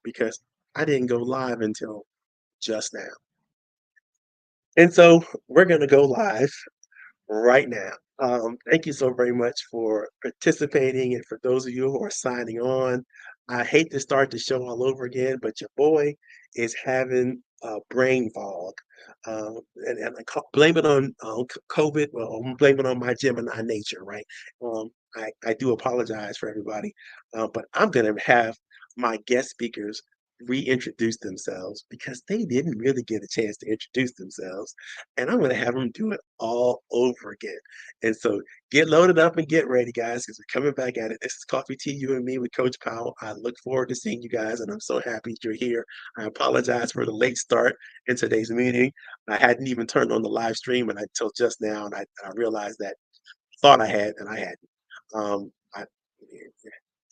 because I didn't go live until just now. And so we're going to go live right now. Thank you so very much for participating. And for those of you who are signing on, I hate to start the show all over again, but your boy is having brain fog. And blame it on COVID. Well, I'm blaming it on my Gemini nature, right? I do apologize for everybody, but I'm going to have my guest speakers reintroduce themselves because they didn't really get a chance to introduce themselves, and I'm gonna have them do it all over again. And so get loaded up and get ready, guys, because we're coming back at it. This is Coffee Tea, you and me with Coach Powell. I look forward to seeing you guys, and I'm so happy you're here. I apologize for the late start in today's meeting. I hadn't even turned on the live stream and until just now, and I realized that thought I had and I hadn't. I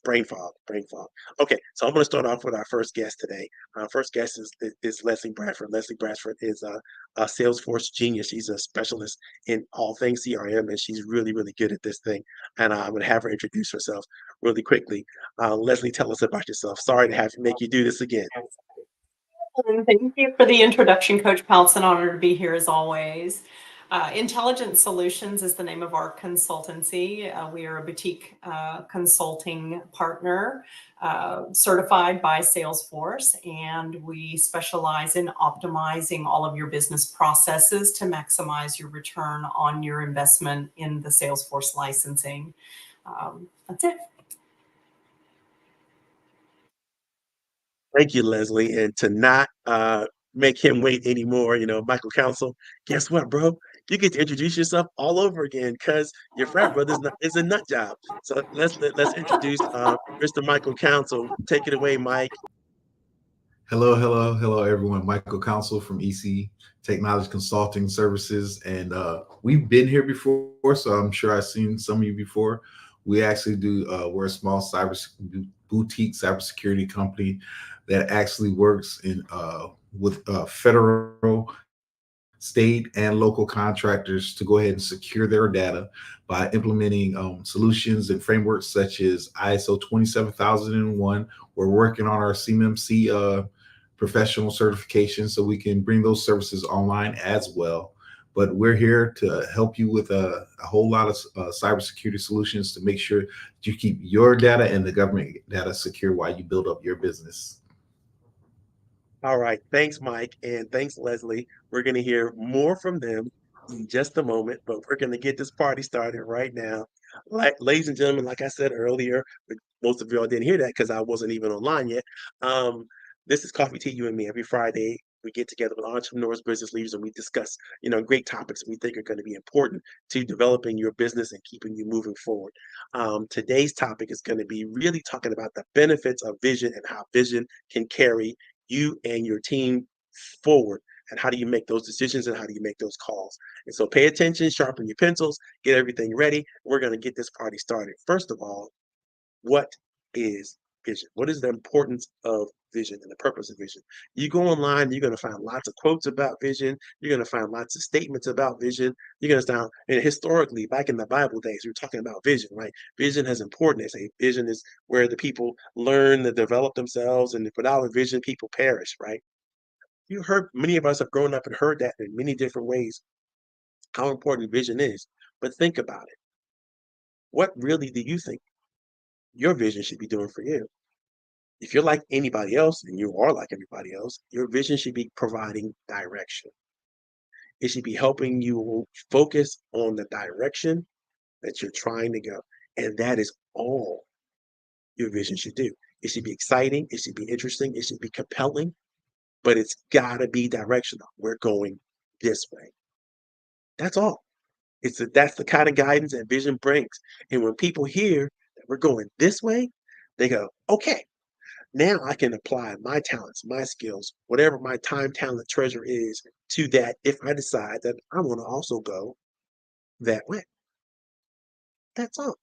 brain fog, brain fog. Okay, so I'm going to start off with our first guest today. Our first guest is Leslie Bradford. Leslie Bradford is a Salesforce genius. She's a specialist in all things CRM, and she's really, really good at this thing. And I'm going to have her introduce herself really quickly. Leslie, tell us about yourself. Sorry to have to make you do this again. And thank you for the introduction, Coach Powell. It's an honor to be here as always. Intelligent Solutions is the name of our consultancy. We are a boutique consulting partner certified by Salesforce, and we specialize in optimizing all of your business processes to maximize your return on your investment in the Salesforce licensing. That's it. Thank you, Leslie. And to not make him wait anymore, Michael Council, guess what, bro? You get to introduce yourself all over again because your frat brother is a nut job. So let's introduce Mr. Michael Council. Take it away, Mike. Hello, everyone. Michael Council from EC Technology Consulting Services, and we've been here before, so I'm sure I've seen some of you before. We actually do. We're a small boutique cybersecurity company that actually works in with federal, state, and local contractors to go ahead and secure their data by implementing solutions and frameworks such as ISO 27001. We're working on our CMMC professional certification so we can bring those services online as well. But we're here to help you with a whole lot of cybersecurity solutions to make sure that you keep your data and the government data secure while you build up your business. All right. Thanks, Mike. And thanks, Leslie. We're going to hear more from them in just a moment, but we're going to get this party started right now. Ladies and gentlemen, like I said earlier, but most of y'all didn't hear that because I wasn't even online yet. Um, this is Coffee Tea, you and me. Every Friday, we get together with entrepreneurs, business leaders, and we discuss, great topics we think are going to be important to developing your business and keeping you moving forward. Today's topic is going to be really talking about the benefits of vision and how vision can carry you and your team forward, and how do you make those decisions and how do you make those calls. And so pay attention, sharpen your pencils, get everything ready. We're going to get this party started. First of all, what is vision? What is the importance of vision and the purpose of vision? You go online, you're going to find lots of quotes about vision. You're going to find lots of statements about vision. You're going to sound, and historically, back in the Bible days, we were talking about vision, right? Vision has importance. A vision is where the people learn to develop themselves, and without a vision, people perish, right? You heard, many of us have grown up and heard that in many different ways, how important vision is. But think about it. What really do you think your vision should be doing for you? If you're like anybody else, and you are like everybody else, your vision should be providing direction. It should be helping you focus on the direction that you're trying to go. And that is all your vision should do. It should be exciting, it should be interesting, it should be compelling, but it's got to be directional. We're going this way. That's all. That's the kind of guidance that vision brings. And when people hear that we're going this way, they go, okay, now I can apply my talents, my skills, whatever my time, talent, treasure is to that if I decide that I want to also go that way. That's all.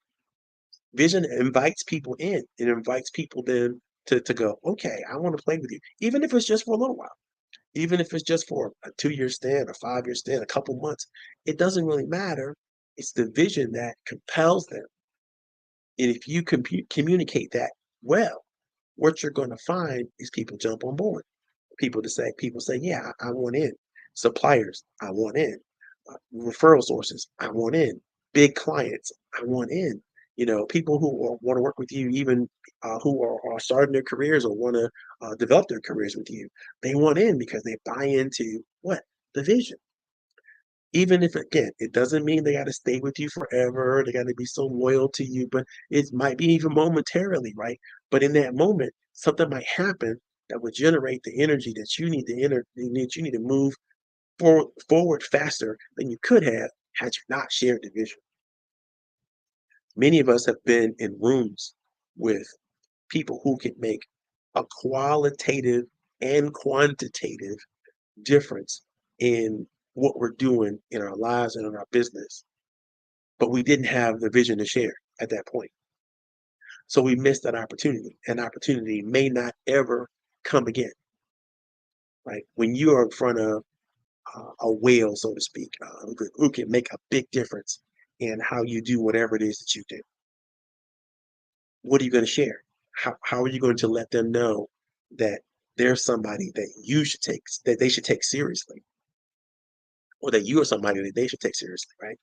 Vision invites people in. It invites people then to go, okay, I want to play with you, even if it's just for a little while, even if it's just for a 2 year stand, a 5 year stand, a couple months. It doesn't really matter. It's the vision that compels them. And if you communicate that well, what you're going to find is people jump on board. People say, yeah, I want in. Suppliers, I want in. Referral sources, I want in. Big clients, I want in. People who want to work with you, even who are starting their careers or want to develop their careers with you, they want in because they buy into what? The vision. Even if, again, it doesn't mean they gotta stay with you forever, they gotta be so loyal to you, but it might be even momentarily, right? But in that moment, something might happen that would generate the energy that you need to move forward faster than you could have had you not shared the vision. Many of us have been in rooms with people who can make a qualitative and quantitative difference in what we're doing in our lives and in our business, but we didn't have the vision to share at that point. So we missed that opportunity. An opportunity may not ever come again, right? When you are in front of a whale, so to speak, who can make a big difference in how you do whatever it is that you do, what are you going to share? How are you going to let them know that there's somebody that they should take seriously, or that you are somebody that they should take seriously, right?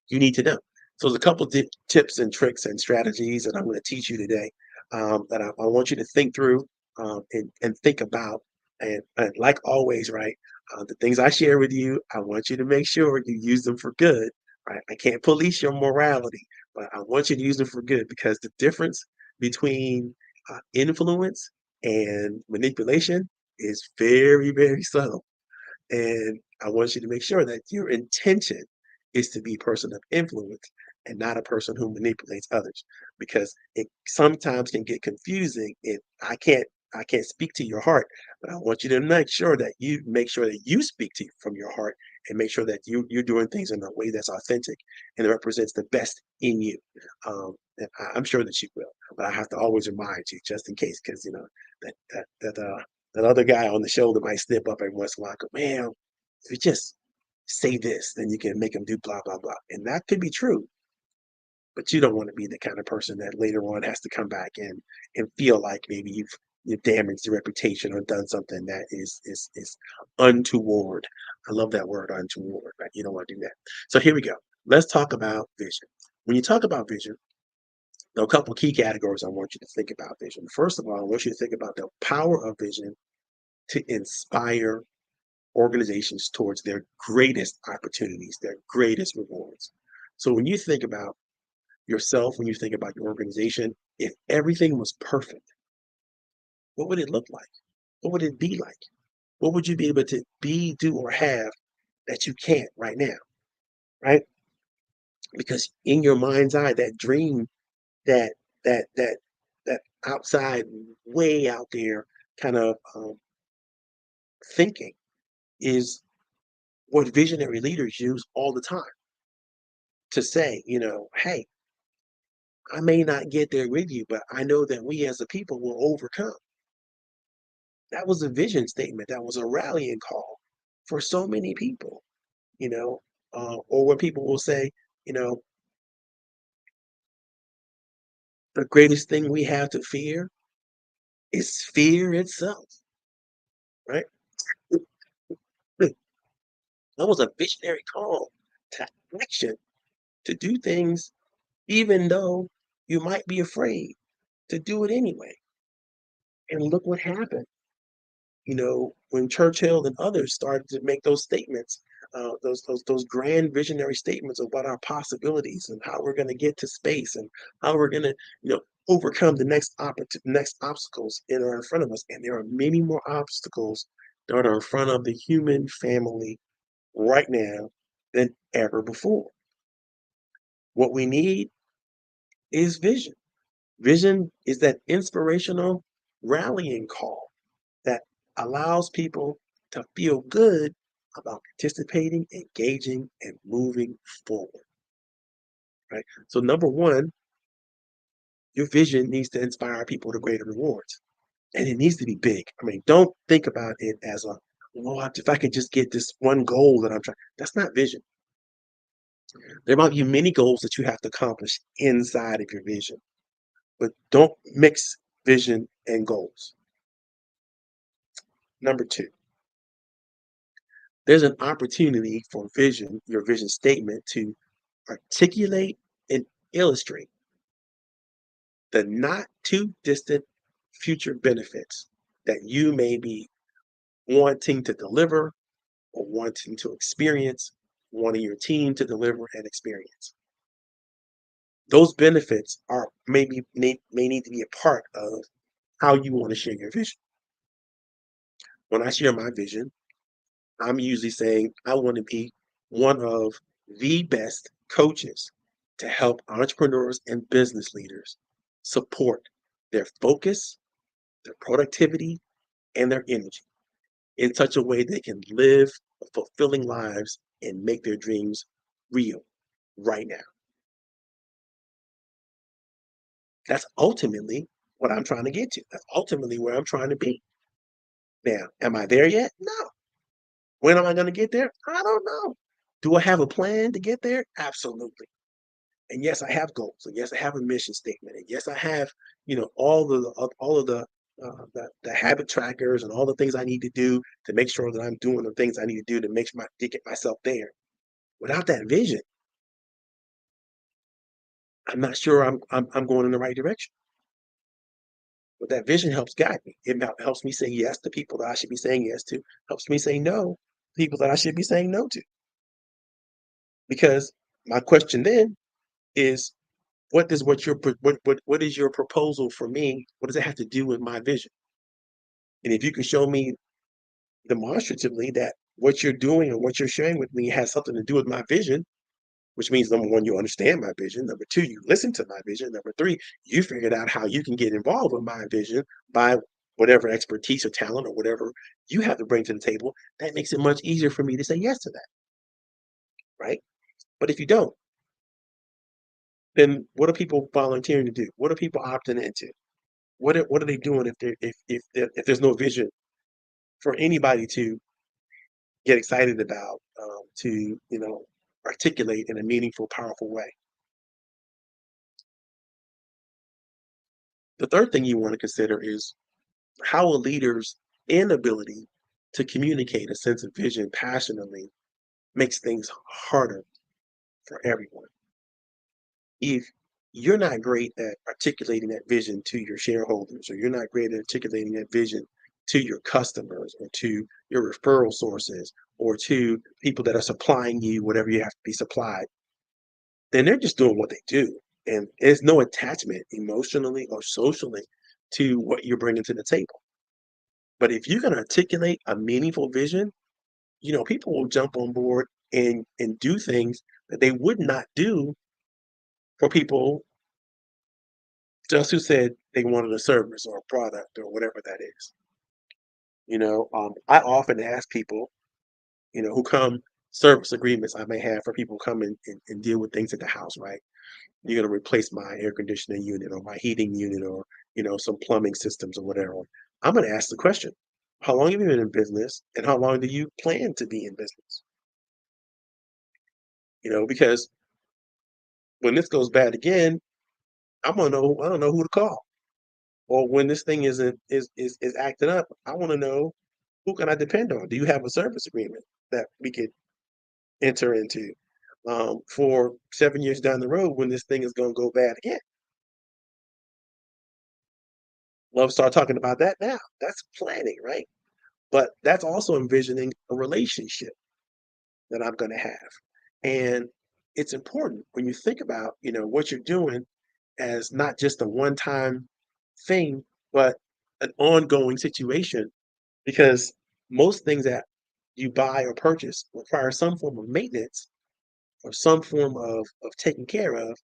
You need to know. So there's a couple tips and tricks and strategies that I'm going to teach you today, that I want you to think through, and think about. And like always, right? The things I share with you, I want you to make sure you use them for good, right? I can't police your morality, but I want you to use them for good, because the difference between influence and manipulation is very, very subtle. And I want you to make sure that your intention is to be a person of influence and not a person who manipulates others, because it sometimes can get confusing. And I can't speak to your heart, but I want you to make sure that you speak to from your heart, and make sure that you're doing things in a way that's authentic and represents the best in you. And I'm sure that you will, but I have to always remind you, just in case, because that other guy on the shoulder might slip up every once in a while. Go, man, if you just say this, then you can make them do blah blah blah, and that could be true. But you don't want to be the kind of person that later on has to come back and feel like maybe you've damaged your reputation or done something that is untoward. I love that word, untoward. Right? You don't want to do that. So here we go. Let's talk about vision. When you talk about vision, there are a couple key categories I want you to think about vision. First of all, I want you to think about the power of vision to inspire organizations towards their greatest opportunities, their greatest rewards. So when you think about yourself, when you think about your organization, if everything was perfect, what would it look like? What would it be like? What would you be able to be, do, or have that you can't right now? Right? Because in your mind's eye, that dream, that that that that outside, way out there kind of thinking is what visionary leaders use all the time to say, hey, I may not get there with you, but I know that we as a people will overcome. That was a vision statement. That was a rallying call for so many people, you know, or when people will say, you know, the greatest thing we have to fear is fear itself, right? That was a visionary call to action, to do things even though you might be afraid, to do it anyway. And look what happened. When Churchill and others started to make those statements, those grand visionary statements about our possibilities and how we're going to get to space and how we're going to, overcome the next obstacles that are in front of us. And there are many more obstacles that are in front of the human family right now than ever before. What we need is vision. Vision is that inspirational rallying call that allows people to feel good about participating, engaging, and moving forward. Right. So number one, your vision needs to inspire people to greater rewards. And it needs to be big. I mean, don't think about it as if I could just get this one goal that I'm trying. That's not vision. There might be many goals that you have to accomplish inside of your vision, but don't mix vision, and goals. Number two, there's an opportunity for vision, your vision statement, to articulate and illustrate the not too distant future benefits that you may be wanting to deliver or wanting to experience, wanting your team to deliver and experience. Those benefits are may need to be a part of how you want to share your vision. When I share my vision, I'm usually saying I want to be one of the best coaches to help entrepreneurs and business leaders support their focus, their productivity, and their energy in such a way they can live fulfilling lives and make their dreams real right now. That's ultimately what I'm trying to get to. That's ultimately where I'm trying to be. Now, am I there yet? No. When am I going to get there? I don't know. Do I have a plan to get there? Absolutely. And yes, I have goals. And yes, I have a mission statement. And yes, I have, all of the habit trackers and all the things I need to do to make sure that I'm doing the things I need to do to to get myself there. Without that vision, I'm not sure I'm going in the right direction. But that vision helps guide me. It helps me say yes to people that I should be saying yes to. Helps me say no to people that I should be saying no to. Because my question then is, what is your proposal for me? What does it have to do with my vision? And if you can show me demonstratively that what you're doing and what you're sharing with me has something to do with my vision, which means number one, you understand my vision. Number two, you listen to my vision. Number three, you figured out how you can get involved with my vision by whatever expertise or talent or whatever you have to bring to the table. That makes it much easier for me to say yes to that, right? But if you don't, then what are people volunteering to do? What are people opting into? What are they doing if there's no vision for anybody to get excited about, to articulate in a meaningful, powerful way? The third thing you want to consider is how a leader's inability to communicate a sense of vision passionately makes things harder for everyone. If you're not great at articulating that vision to your shareholders, or you're not great at articulating that vision to your customers, or to your referral sources, or to people that are supplying you whatever you have to be supplied, then they're just doing what they do. And there's no attachment emotionally or socially to what you're bringing to the table. But if you can articulate a meaningful vision, people will jump on board and do things that they would not do for people just who said they wanted a service or a product or whatever that is. I often ask people, who come service agreements I may have for people who come and deal with things at the house, right? You're going to replace my air conditioning unit or my heating unit or, some plumbing systems or whatever. I'm going to ask the question, how long have you been in business and how long do you plan to be in business? Because when this goes bad again, I don't know who to call. Or when this thing is acting up, I want to know, who can I depend on? Do you have a service agreement that we could enter into for 7 years down the road when this thing is going to go bad again? Love start talking about that now. That's planning, right? But that's also envisioning a relationship that I'm going to have. And it's important when you think about, what you're doing as not just a one-time thing, but an ongoing situation, because most things that you buy or purchase require some form of maintenance or some form of taking care of.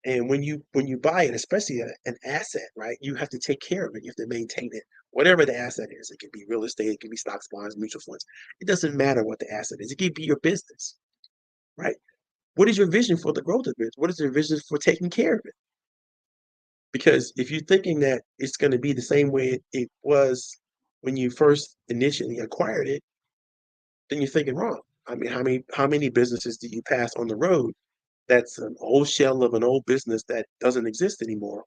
And when you buy it, especially an asset, right, you have to take care of it. You have to maintain it, whatever the asset is. It could be real estate, it could be stocks, bonds, mutual funds. It doesn't matter what the asset is. It could be your business, right? What is your vision for the growth of it? What is your vision for taking care of it? Because if you're thinking that it's going to be the same way it was when you first initially acquired it, then you're thinking wrong. I mean, how many businesses do you pass on the road that's an old shell of an old business that doesn't exist anymore?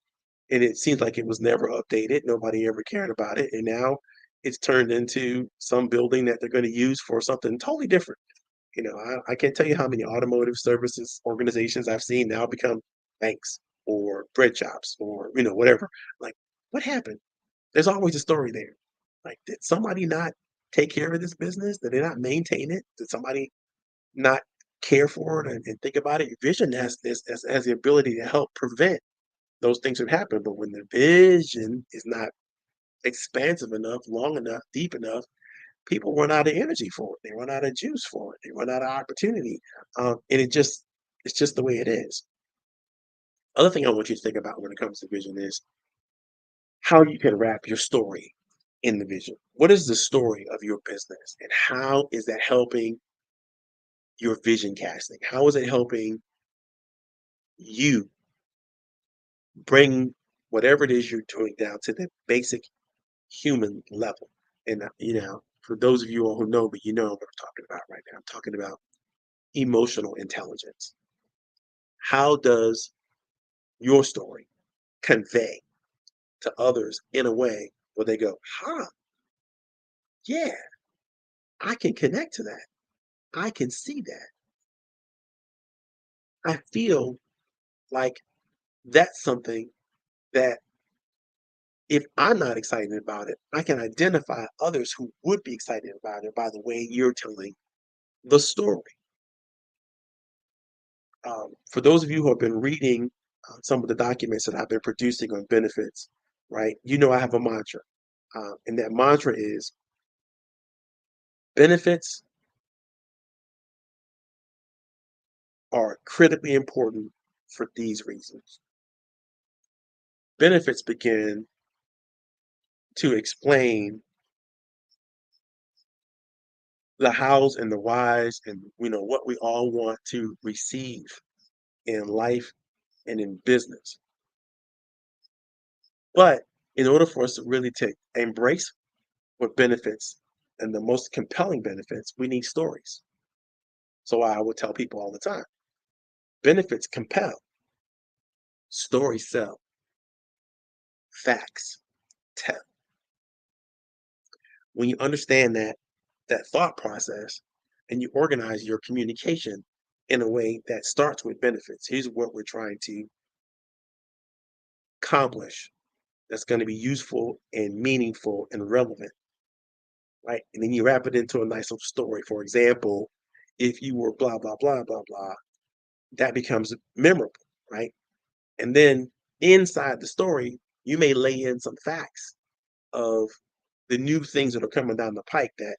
and it seems like it was never updated. Nobody ever cared about it, and now it's turned into some building that they're going to use for something totally different. I can't tell you how many automotive services organizations I've seen now become banks or bread shops or whatever. Like, what happened? There's always a story there. Like, did somebody not take care of this business? Did they not maintain it? Did somebody not care for it and think about it? Vision has the ability to help prevent those things from happening. But when the vision is not expansive enough, long enough, deep enough, people run out of energy for it. They run out of juice for it. They run out of opportunity, and it's just the way it is. Other thing I want you to think about when it comes to vision is how you can wrap your story in the vision. What is the story of your business, and how is that helping your vision casting? How is it helping you bring whatever it is you're doing down to the basic human level? And for those of you all who know, but what I'm talking about right now, I'm talking about emotional intelligence. How does your story convey to others in a way where they go, huh, yeah, I can connect to that. I can see that. I feel like that's something that if I'm not excited about it, I can identify others who would be excited about it by the way you're telling the story. For those of you who have been reading some of the documents that I've been producing on benefits, right? I have a mantra. And that mantra is benefits are critically important for these reasons. Benefits begin to explain the hows and the whys and what we all want to receive in life and in business. But in order for us to really to embrace what benefits and the most compelling benefits, we need stories. So I would tell people all the time, benefits compel, stories sell, facts tell. When you understand that thought process and you organize your communication in a way that starts with benefits. Here's what we're trying to accomplish that's going to be useful and meaningful and relevant, right? And then you wrap it into a nice little story. For example, if you were blah, blah, blah, blah, blah, that becomes memorable, right? And then inside the story, you may lay in some facts of the new things that are coming down the pike that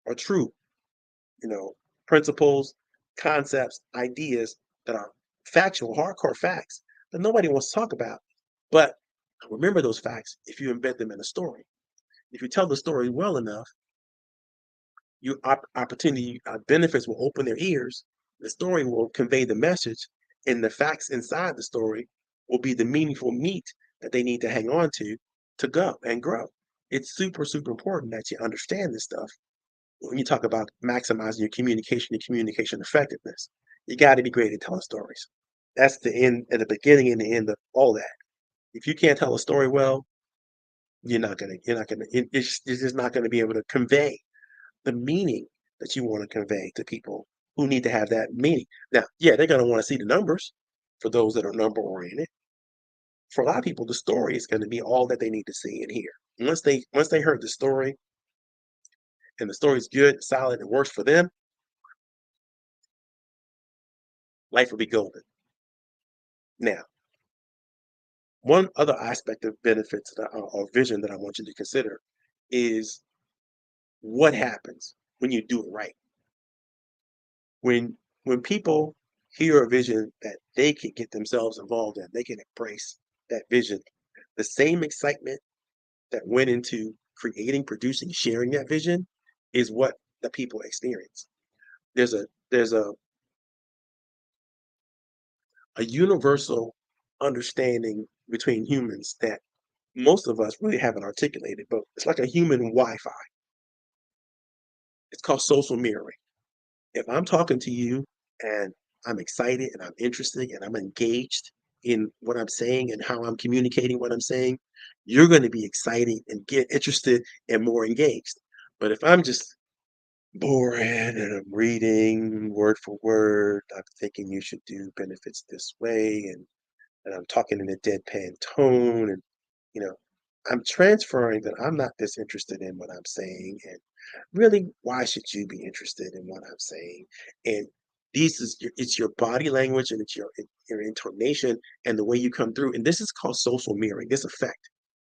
are true, you know, principles, concepts, ideas that are factual, hardcore facts that nobody wants to talk about. But remember those facts if you embed them in a story. If you tell the story well enough, your opportunity benefits will open their ears. The story will convey the message, and the facts inside the story will be the meaningful meat that they need to hang on to go and grow. It's super, super important that you understand this stuff when you talk about maximizing your communication and communication effectiveness. You got to be great at telling stories. That's the end, at the beginning and the end of all that. If you can't tell a story well, it's just not gonna be able to convey the meaning that you want to convey to people who need to have that meaning. Now, yeah, they're going to want to see the numbers for those that are number oriented. For a lot of people, the story is going to be all that they need to see and hear. Once they heard the story and the story is good, solid, and works for them, life will be golden. Now, one other aspect of benefits or vision that I want you to consider is what happens when you do it right. When people hear a vision that they can get themselves involved in, they can embrace that vision. The same excitement that went into creating, producing, sharing that vision is what the people experience. There's a universal understanding between humans that most of us really haven't articulated, but it's like a human Wi-Fi. It's called social mirroring. If I'm talking to you and I'm excited and I'm interested and I'm engaged, in what I'm saying and how I'm communicating what I'm saying, you're going to be excited and get interested and more engaged. But if I'm just boring and I'm reading word for word, I'm thinking you should do benefits this way, and I'm talking in a deadpan tone, and you know, I'm transferring that I'm not disinterested in what I'm saying, and really, why should you be interested in what I'm saying? And it's your body language and it's your intonation and the way you come through. And this is called social mirroring, this effect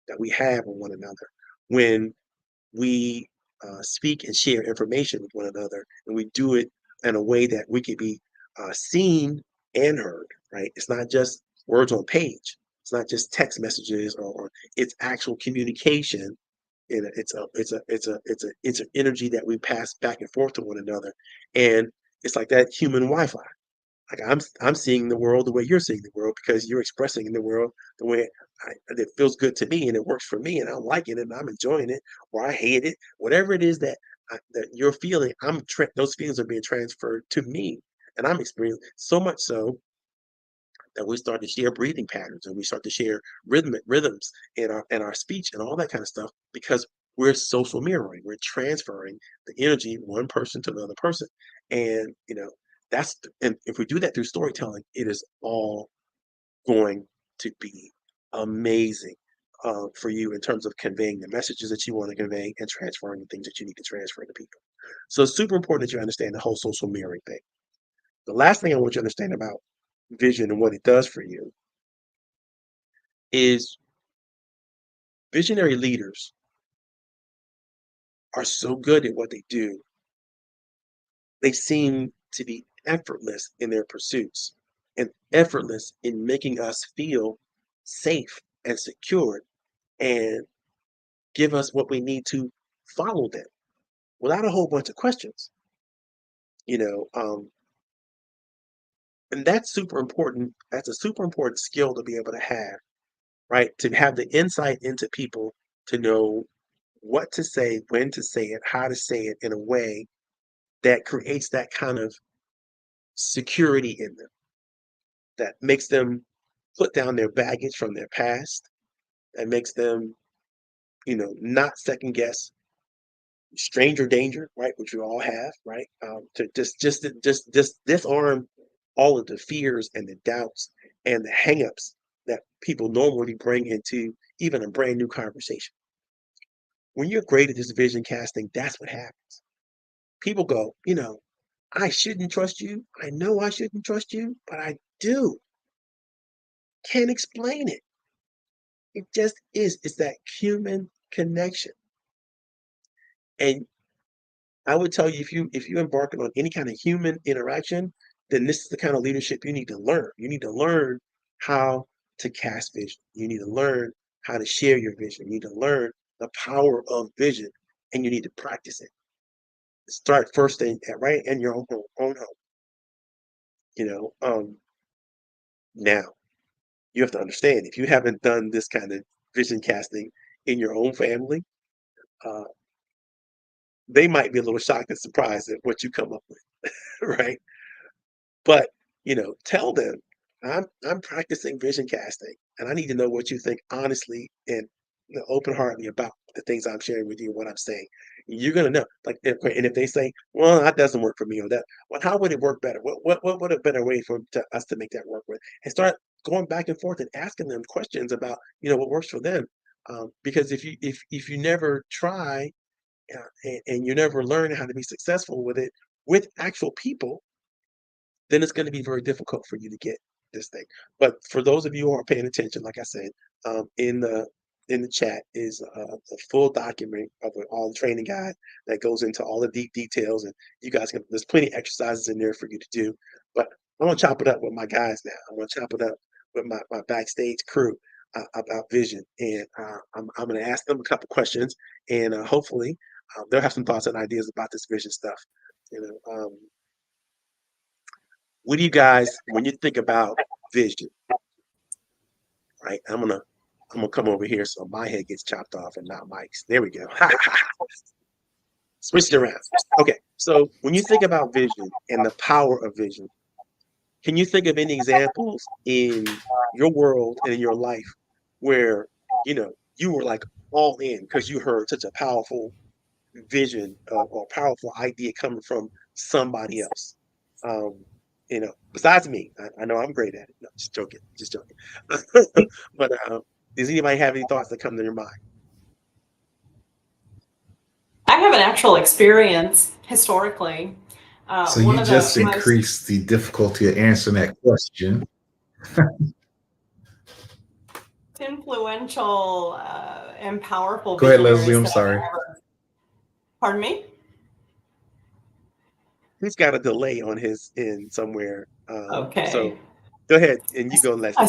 that we have on one another when we speak and share information with one another, and we do it in a way that we can be seen and heard. Right? It's not just words on page. It's not just text messages, or it's actual communication. And it's an energy that we pass back and forth to one another, and it's like that human Wi-Fi. Like I'm seeing the world the way you're seeing the world because you're expressing in the world the way it feels good to me and it works for me and I'm liking it and I'm enjoying it, or I hate it, whatever it is that you're feeling. Those feelings are being transferred to me, and I'm experiencing so much so that we start to share breathing patterns and we start to share rhythms in our speech and all that kind of stuff because we're social mirroring. We're transferring the energy one person to another person, and and if we do that through storytelling, it is all going to be amazing for you in terms of conveying the messages that you want to convey and transferring the things that you need to transfer to people. So it's super important that you understand the whole social mirroring thing. The last thing I want you to understand about vision and what it does for you is visionary leaders are so good at what they do. They seem to be effortless in their pursuits and effortless in making us feel safe and secured and give us what we need to follow them without a whole bunch of questions. You know, um, and that's super important. That's a super important skill to be able to have, right? To have the insight into people, to know what to say, when to say it, how to say it in a way that creates that kind of security in them, that makes them put down their baggage from their past, that makes them, not second guess stranger danger, right? Which we all have, right? To just disarm all of the fears and the doubts and the hangups that people normally bring into even a brand new conversation. When you're great at this vision casting, that's what happens. People go, I shouldn't trust you. I know I shouldn't trust you, but I do. Can't explain it. It just is. It's that human connection. And I would tell you, if you embarking on any kind of human interaction, then this is the kind of leadership you need to learn. You need to learn how to cast vision. You need to learn how to share your vision. You need to learn the power of vision, and you need to practice it. Start first right in your own home. You know, now you have to understand, if you haven't done this kind of vision casting in your own family, uh, they might be a little shocked and surprised at what you come up with, right? But, tell them, I'm practicing vision casting, and I need to know what you think honestly and open-heartedly about the things I'm sharing with you and what I'm saying. You're gonna know. Like, if they say, "Well, that doesn't work for me," or that, "Well, how would it work better? What would a better way for us to make that work with?" And start going back and forth and asking them questions about, what works for them. Because if you never try, and you never learn how to be successful with it with actual people, then it's going to be very difficult for you to get this thing. But for those of you who are paying attention, like I said, in the chat is a full document of all the training guide that goes into all the deep details, and you guys can. There's plenty of exercises in there for you to do. But I'm gonna chop it up with my guys now. I'm gonna chop it up with my backstage crew about vision, and I'm gonna ask them a couple questions, and hopefully they'll have some thoughts and ideas about this vision stuff. You know, what do you guys, when you think about vision, right? I'm gonna come over here so my head gets chopped off and not Mike's. There we go. Switch it around. Okay, so when you think about vision and the power of vision, Can you think of any examples in your world and in your life where, you were like all in because you heard such a powerful vision or powerful idea coming from somebody else? Um, besides me, I know I'm great at it. No, just joking, just joking. But does anybody have any thoughts that come to your mind? I have an actual experience historically. So One you of the just most increased the difficulty of answering that question. influential and powerful Go ahead, Leslie. visionaries I'm that I've sorry. ever, pardon me? He's got a delay on his end somewhere. Okay. So go ahead and you go, Leslie.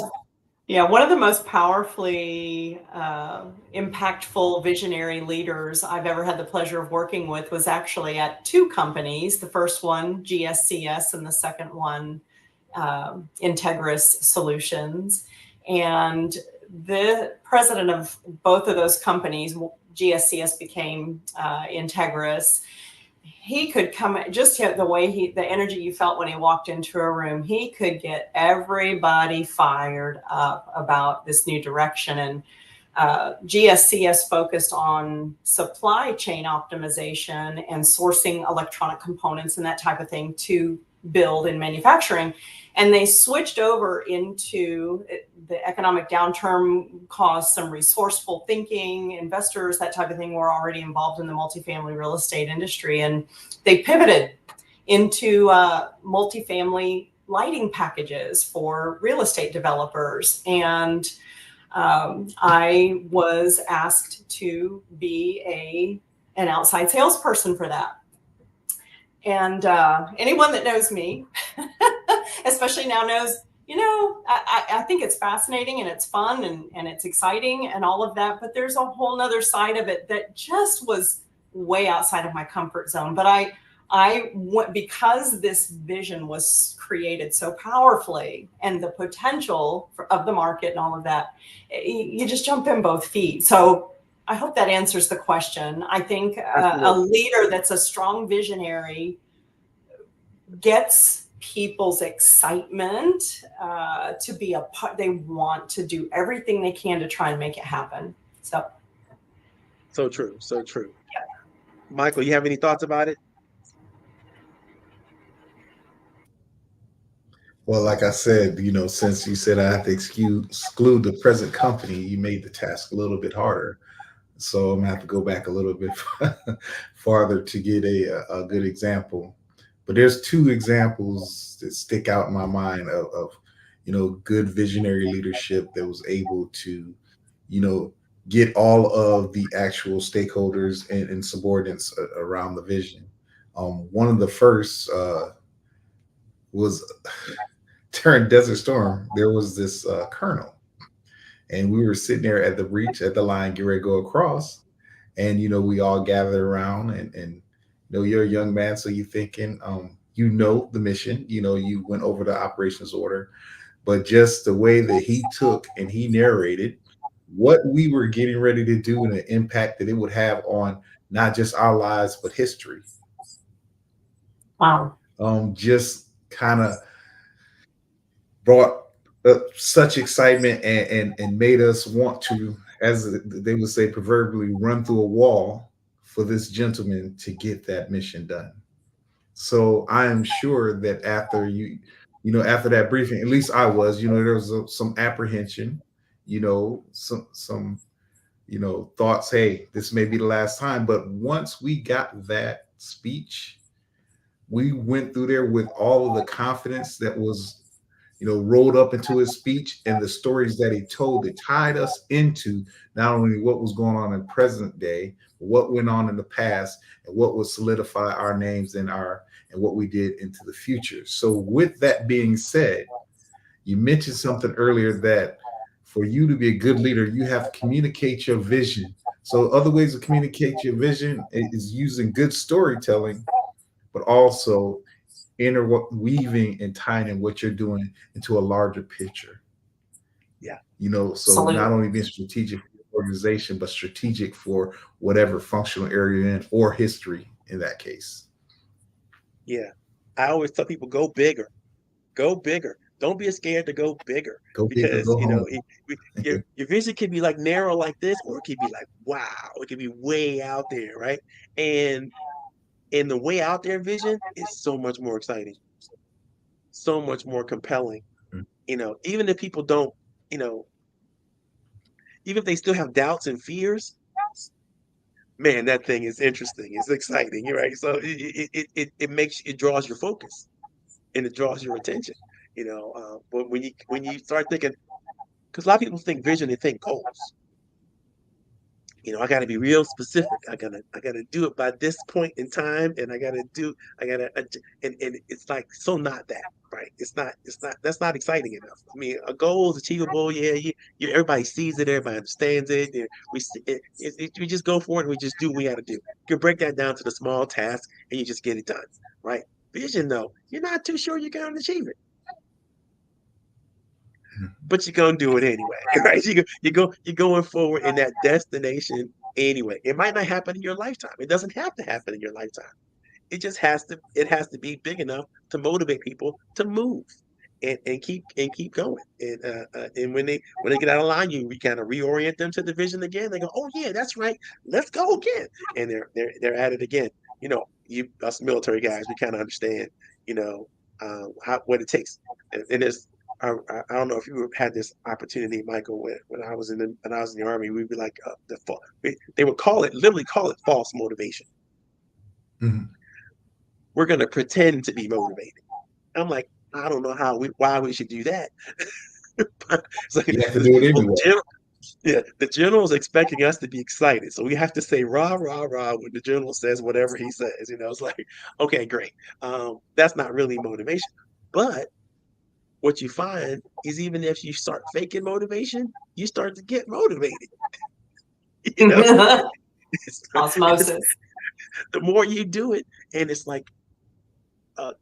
Yeah, one of the most powerfully impactful visionary leaders I've ever had the pleasure of working with was actually at two companies. The first one, GSCS, and the second one, Integris Solutions. And the president of both of those companies, GSCS became Integris. He could come, just the way the energy you felt when he walked into a room, he could get everybody fired up about this new direction. And GSCS focused on supply chain optimization and sourcing electronic components and that type of thing to build in manufacturing. And they switched over into the economic downturn caused some resourceful thinking. Investors, that type of thing, were already involved in the multifamily real estate industry. And they pivoted into multifamily lighting packages for real estate developers. And I was asked to be an outside salesperson for that. And anyone that knows me, especially now, knows, I think it's fascinating and it's fun and it's exciting and all of that. But there's a whole nother side of it that just was way outside of my comfort zone. But I went, because this vision was created so powerfully and the potential of the market and all of that, you just jump in both feet. So I hope that answers the question. I think a Absolutely. leader that's a strong visionary gets people's excitement to be a part. They want to do everything they can to try and make it happen. So, So true. So true. Michael, you have any thoughts about it? Well, like I said, since you said I have to exclude the present company, you made the task a little bit harder. So I'm gonna have to go back a little bit farther to get a good example. But there's two examples that stick out in my mind of good visionary leadership that was able to, you know, get all of the actual stakeholders and subordinates around the vision. One of the first was during Desert Storm. There was this colonel, and we were sitting there at the breach at the line, get ready to go across, and we all gathered around, and you're a young man, so you thinking, the mission, you went over the operations order, but just the way that he took and he narrated what we were getting ready to do and the impact that it would have on not just our lives but history, wow. just kind of brought such excitement and made us want to, as they would say, proverbially run through a wall for this gentleman to get that mission done. So I am sure that after after that briefing, at least I was, there was some apprehension, some thoughts, hey, this may be the last time. But once we got that speech, we went through there with all of the confidence that was rolled up into his speech and the stories that he told that tied us into not only what was going on in present day, but what went on in the past and what would solidify our names and what we did into the future. So with that being said, you mentioned something earlier that for you to be a good leader, you have to communicate your vision. So other ways to communicate your vision is using good storytelling, but also interweaving and tying in what you're doing into a larger picture. Yeah. So Absolutely. not only being strategic for the organization, but strategic for whatever functional area you're in or history in that case. Yeah. I always tell people, go bigger. Go bigger. Don't be scared to go bigger Go big or because, go home. your vision can be like narrow like this, or it could be like, wow, it could be way out there, right? And the way out there vision is so much more exciting, so much more compelling. Even if people don't, you know, even if they still have doubts and fears, man, that thing is interesting. It's exciting, right? So it makes it draws your focus and it draws your attention. But when you start thinking, because a lot of people think vision, they think goals. I got to be real specific. I gotta do it by this point in time, and and it's like so not that, right? It's not that's not exciting enough. I mean, a goal is achievable. Yeah, everybody sees it, everybody understands it. We just go for it. And we just do what we got to do. You can break that down to the small task, and you just get it done, right? Vision, though, you're not too sure you're going to achieve it, but you're gonna do it anyway, right? You're going forward in that destination anyway. It might not happen in your lifetime. It doesn't have to happen in your lifetime. It has to be big enough to motivate people to move and keep going. And when they get out of line, we kind of reorient them to the vision again. They go, oh yeah, that's right, let's go again, and they're at it again. Us military guys, we kind of understand, what it takes. And there's I don't know if you had this opportunity, Michael, when I was in the army, we'd be like, they would literally call it false motivation. Mhm. We're going to pretend to be motivated. I'm like, I don't know why we should do that. It's like You have to do it well, anyway. the general's expecting us to be excited, so we have to say rah rah rah when the general says whatever he says. It's like, okay, great. That's not really motivation, but what you find is even if you start faking motivation, you start to get motivated. You know, it's Osmosis. the more you do it, and it's like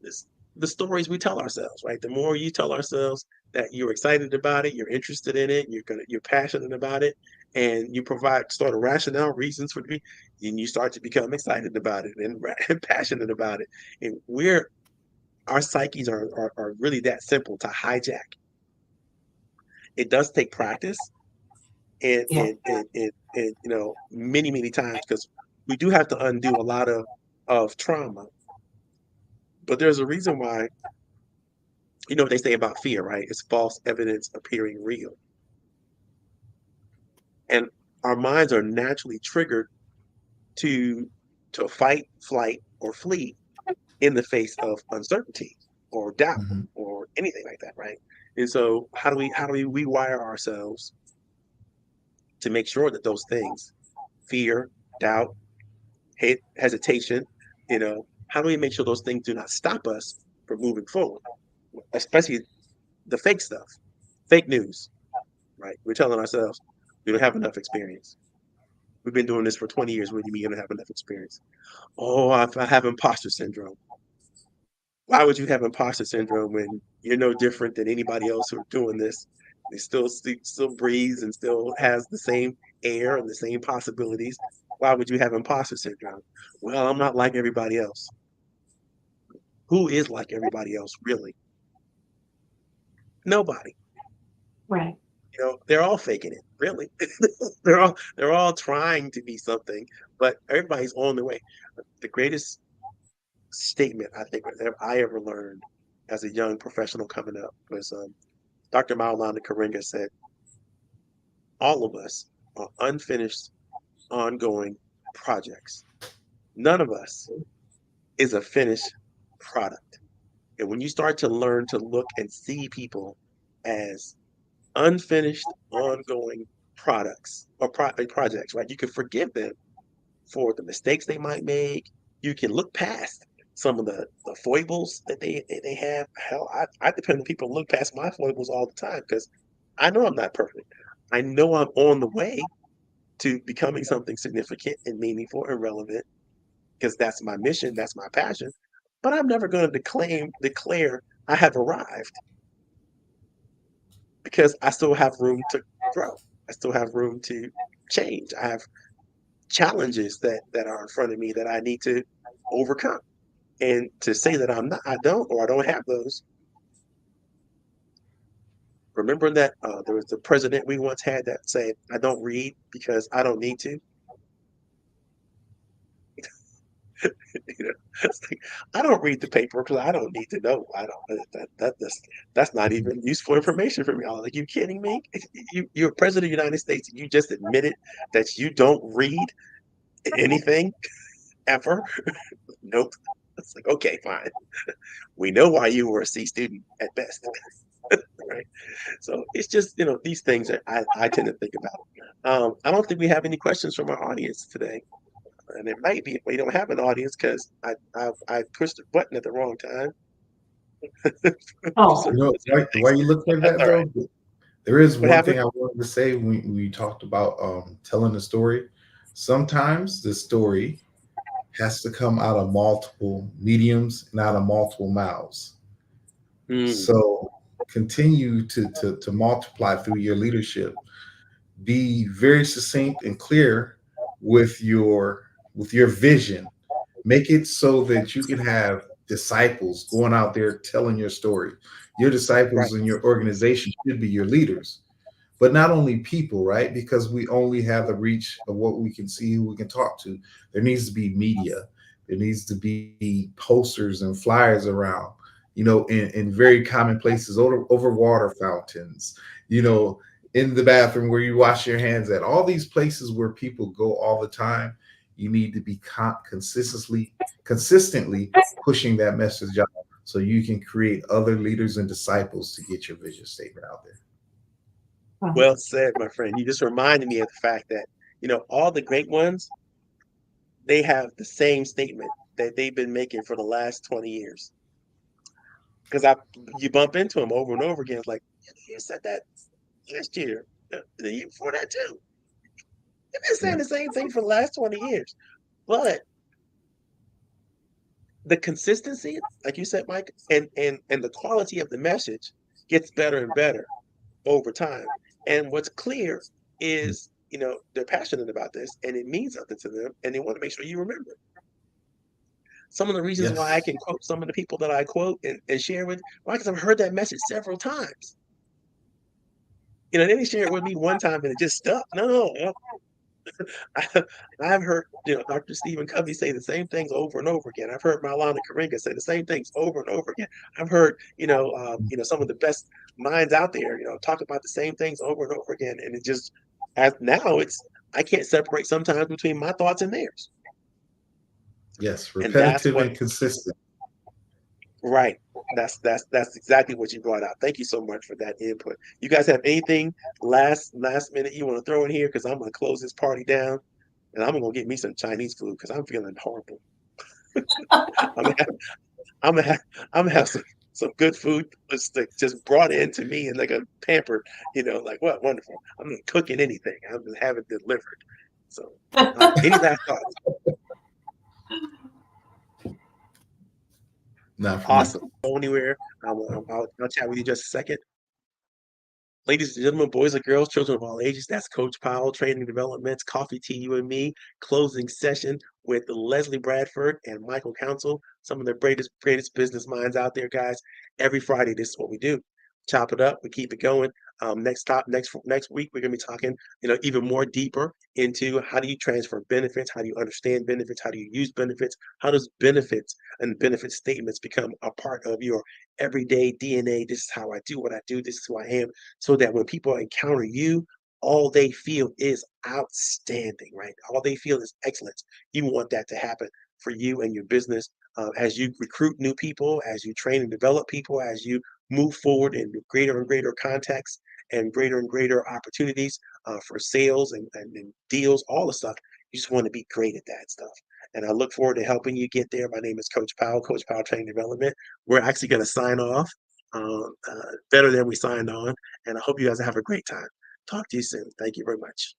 it's the stories we tell ourselves, right? The more you tell ourselves that you're excited about it, you're interested in it, you're passionate about it, and you provide sort of rationale reasons for it, and you start to become excited about it and passionate about it. And our psyches are really that simple to hijack. It does take practice and Yeah. many many times because we do have to undo a lot of trauma. But there's a reason why. What they say about fear, right? It's false evidence appearing real. And our minds are naturally triggered to fight, flight, or flee in the face of uncertainty or doubt Mhm. or anything like that, right? And so how do we rewire ourselves to make sure that those things, fear, doubt, hesitation, how do we make sure those things do not stop us from moving forward? Especially the fake stuff, fake news, right? We're telling ourselves we don't have enough experience. We've been doing this for 20 years. What do you mean you don't have enough experience? Oh, I have imposter syndrome. Why would you have imposter syndrome when you're no different than anybody else who's doing this? They still sleep, still breathes, and still has the same air and the same possibilities. Why would you have imposter syndrome? Well, I'm not like everybody else. Who is like everybody else, really? Nobody. Right. They're all faking it, really. they're all trying to be something, but everybody's on the way. The greatest statement I think that I ever learned as a young professional coming up was Dr. Maulana Karenga said, all of us are unfinished, ongoing projects. None of us is a finished product. And when you start to learn to look and see people as unfinished, ongoing products or projects, right? You can forgive them for the mistakes they might make. You can look past some of the foibles that they have. Hell, I depend on people to look past my foibles all the time because I know I'm not perfect. I know I'm on the way to becoming something significant and meaningful and relevant because that's my mission, that's my passion. But I'm never going to declare I have arrived because I still have room to grow. I still have room to change. I have challenges that are in front of me that I need to overcome. And to say that I don't, or I don't have those, Remember that there was the president we once had that said, "I don't read because I don't need to." You know, it's like, I don't read the paper because I don't need to know. I don't that's not even useful information for me. I'm like, you kidding me? You're president of the United States and you just admitted that you don't read anything ever? Nope. It's like, okay, fine. We know why you were a C student at best, right? So it's just, these things that I tend to think about. I don't think we have any questions from our audience today. And it might be if we don't have an audience because I pushed the button at the wrong time. Oh, So, Why you look like that's that all right. though? There is What one happened? thing I wanted to say when we talked about telling a story. Sometimes the story has to come out of multiple mediums and out of multiple mouths. Mm, So continue to multiply through your leadership. Be very succinct and clear with your vision. Make it so that you can have disciples going out there telling your story. Your right, disciples in your organization should be your leaders, but not only people, right? Because we only have the reach of what we can see, who we can talk to. There needs to be media. There needs to be posters and flyers around, in very common places, over water fountains, in the bathroom where you wash your hands at. All these places where people go all the time. You need to be consistently pushing that message out so you can create other leaders and disciples to get your vision statement out there. well said, my friend. You just reminded me of the fact that all the great ones, they have the same statement that they've been making for the last 20 years. Because you bump into them over and over again. It's like, you said that last year, the year before that too. They've been saying Yeah. the same thing for the last 20 years. But the consistency, like you said, Mike, and the quality of the message gets better and better over time. And what's clear is, they're passionate about this and it means something to them and they want to make sure you remember. Some of the reasons why I Yes. can quote some of the people that I quote and share with, why? Because I've heard that message several times. They didn't share it with me one time and it just stuck. No, I, I've heard, Dr. Stephen Covey say the same things over and over again. I've heard Maulana Karenga say the same things over and over again. I've heard, some of the best minds out there, talk about the same things over and over again. And it just, as now I can't separate sometimes between my thoughts and theirs. Yes. And that's Repetitive what, and consistent. right. That's exactly what you brought out. Thank you so much for that input. You guys have anything last minute you want to throw in here? Because I'm going to close this party down and I'm going to get me some Chinese food because I'm feeling horrible. I'm gonna have, I'm gonna have, I'm gonna have some good food just brought in to me and like a pampered, like what wonderful. I'm not cooking anything. I'm gonna have it delivered. So, any last thoughts? Not for me. Awesome. Go anywhere. I'll chat with you just a second. Ladies and gentlemen, boys and girls, children of all ages, that's Coach Powell, Training Developments, Coffee Tea, You and Me, closing session with Leslie Bradford and Michael Council, some of the greatest business minds out there, guys. Every Friday, this is what we do. Chop it up, we keep it going. Next week, we're gonna be talking, even more deeper into how do you transfer benefits, how do you understand benefits, how do you use benefits, how does benefits and benefit statements become a part of your everyday DNA. This is how I do what I do, this is who I am, so that when people encounter you, all they feel is outstanding, right? All they feel is excellence. You want that to happen for you and your business as you recruit new people, as you train and develop people, as you move forward in greater and greater contexts and greater opportunities for sales and deals, all the stuff. You just want to be great at that stuff. And I look forward to helping you get there. My name is Coach Powell Training Development. We're actually going to sign off better than we signed on. And I hope you guys have a great time. Talk to you soon. Thank you very much.